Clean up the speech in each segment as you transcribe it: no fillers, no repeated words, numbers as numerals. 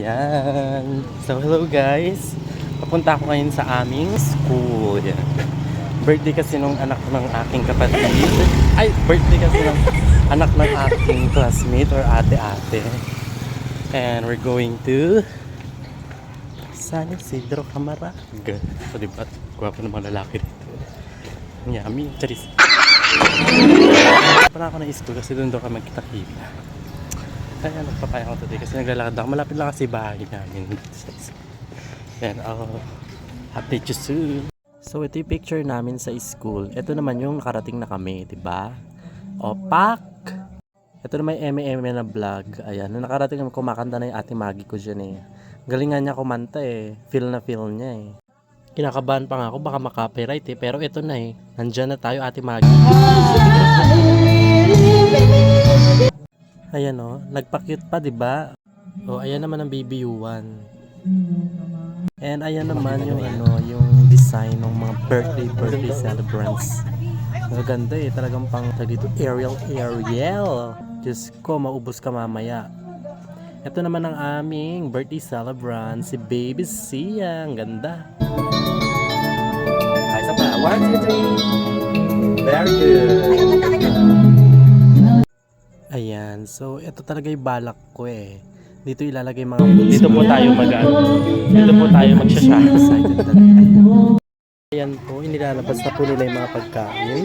Ayan. So, hello guys. Papunta ako ngayon sa aming school. Ayan. Birthday kasi nung anak ng aking kapatid. Ay, birthday kasi ng anak ng aking classmate or ate-ate. And we're going to San Isidro Camarag. So, diba? Gwapo ng mga lalaki dito. Yummy. Charis. Pala ako na school kasi doon ka magkita-kita. Kaya nagpapaya ako today kasi naglalakad ako. Malapit lang kasi bahay namin. And I'll update you soon. So ito yung picture namin sa school. Ito naman yung nakarating na kami, diba? Opak! Ito naman yung eme na vlog. Ayan, nung nakarating kami, kumakanta na yung ate Maggie ko dyan eh. Galingan niya kumanta eh. Feel na feel niya eh. Kinakabahan pa nga ako, baka makapiright eh. Pero ito na eh. Nandyan na tayo, ate Maggie. Ayan o, nagpa-cute pa, diba? O, ayan naman ang BBU1. And ayan naman yung yung design ng mga birthday celebrants. Maganda eh, talagang pang dito, Ariel. Diyos ko, maubos ka mamaya. Ito naman ang aming birthday celebrant, si Baby Sia. Ang ganda. Ay, isa pa. 1, 2, 3. Very good. Ayan, so ito talaga yung balak ko eh. Dito ilalagay mga dito po tayo dito po tayo magsha-excited talaga. Ayan po, inilalabas na po nila yung mga pagkain.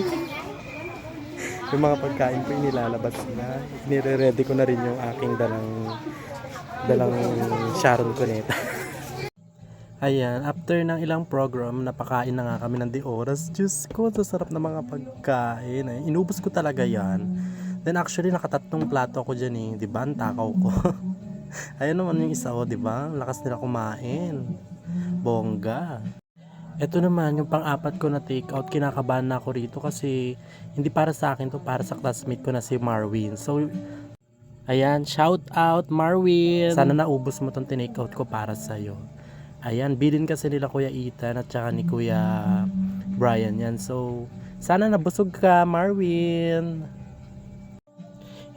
Yung mga pagkain po inilalabas na. Nire-ready ko na rin yung aking dalang Sharon Cuneta. Ayan, after ng ilang program, napakain na nga kami ng di oras. Diyos ko, sarap na mga pagkain. Ay, inubos ko talaga yan. Then actually, nakatatlong plato ako dyan eh. Diba? Ang takaw ko. Ayan naman yung isa ko, diba? Lakas nila kumain. Bongga. Ito naman, yung pang-apat ko na take out. Kinakabahan na ako rito kasi hindi para sa akin to, para sa classmate ko na si Marwin. So, ayan, shout out Marwin. Sana naubos mo tong tinake out ko para sa'yo. Ayan, bilin kasi nila Kuya Ethan at saka ni Kuya Brian yan. So, sana nabusog ka Marwin.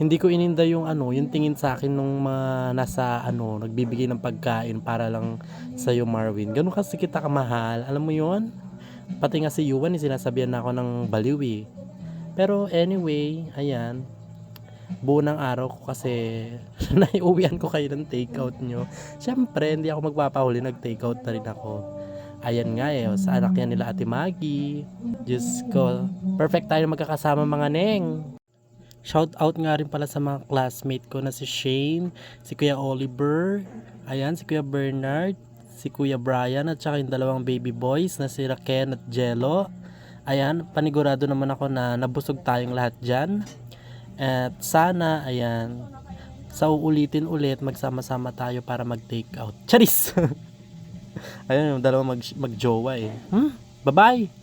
Hindi ko ininda yung yung tingin sa akin nung mga nasa nagbibigay ng pagkain para lang sa iyo Marwin. Ganun kasi kita kamahal. Alam mo 'yon? Pati nga si Yuan, sinasabihan na ako ng baliw eh. Pero anyway, ayan. Buo ng araw ko kasi naiuwian ko kayo ng takeout nyo. Siyempre, hindi ako magpapahuli, nag-takeout na rin ako. Ayan nga eh, sa anak yan nila Ate Maggie. Diyos ko, perfect tayo magkakasama mga neng. Shout out nga rin pala sa mga classmate ko na si Shane, si Kuya Oliver, ayan, si Kuya Bernard, si Kuya Brian at saka yung dalawang baby boys na si Raken at Jello. Ayan, panigurado naman ako na nabusog tayong lahat dyan. At sana, ayan, sa uulitin ulit, magsama-sama tayo para mag-take out. Charis! Ayan, yung dalawang mag-jowa eh. Bye-bye!